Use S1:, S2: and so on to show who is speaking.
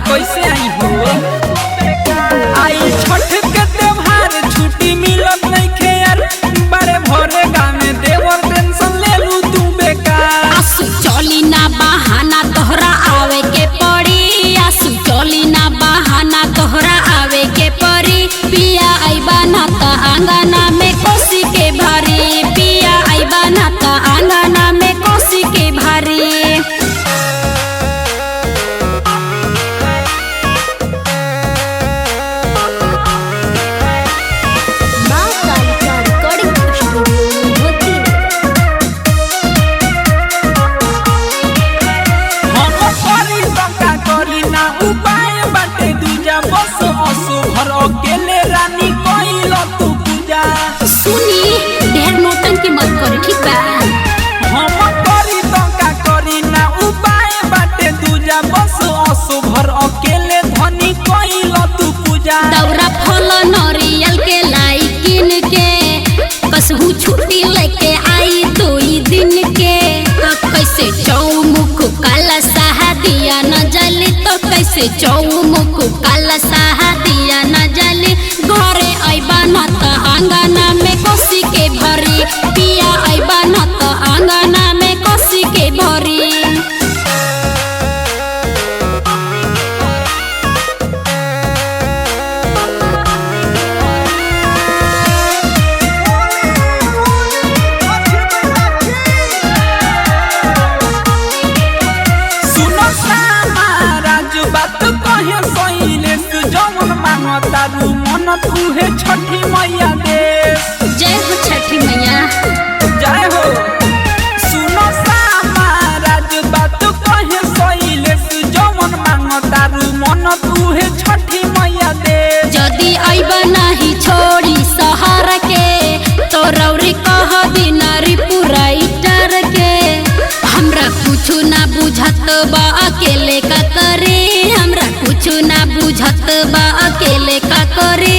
S1: कैसे आई हो आई छठ के त्योहार छुट्टी मिलत नहीं खे यार बड़े भोरे गाँव में देवर टेंशन ले लू तू बेकार।
S2: आसू चली ना बहाना तोहरा आवे के पड़ी, आसू चली ना बहाना तोहरा आवे के पड़ी। पिया आइबा ना ता आंगना में कोसी के भारी, पिया आइबा ना ता आंगना में कोसी के भारी।
S1: अकेले रानी कोइल तू पूजा
S2: सुनी ढेर नौटंकी मत करी ठीक बा।
S1: हम करी तो का करी ना उपाय बाटे दूजा बस असु भर अकेले धनी कोइल तू पूजा।
S2: दौरा फल नरियल के लाई किन के कसहू छुट्टी लेके आई 2 दिन के। तो कैसे चौमुख काला साहा दिया न जली, तो कैसे चौमुख काला साहा दिया न जली। घरे आइबा न त आंगना में कोसी के भरी, पिया आइबा न त आंगना में कोसी के भरी।
S1: तारू मन तुहे छठी मैया देश।
S2: जय हो छठी मैया
S1: जय हो। सुनो सामा राज बात कहे सइले जवन मांग तारू मन तुहे छठी मैया देश।
S2: जदी आइबा नाही छोड़ी शहर के तो रौरी कह दिनारी पुराइटर के। हमरा कुछ ना बुझत बा अकेले का करे, हमरा कुछ ना बुझत बा अकेले का करे।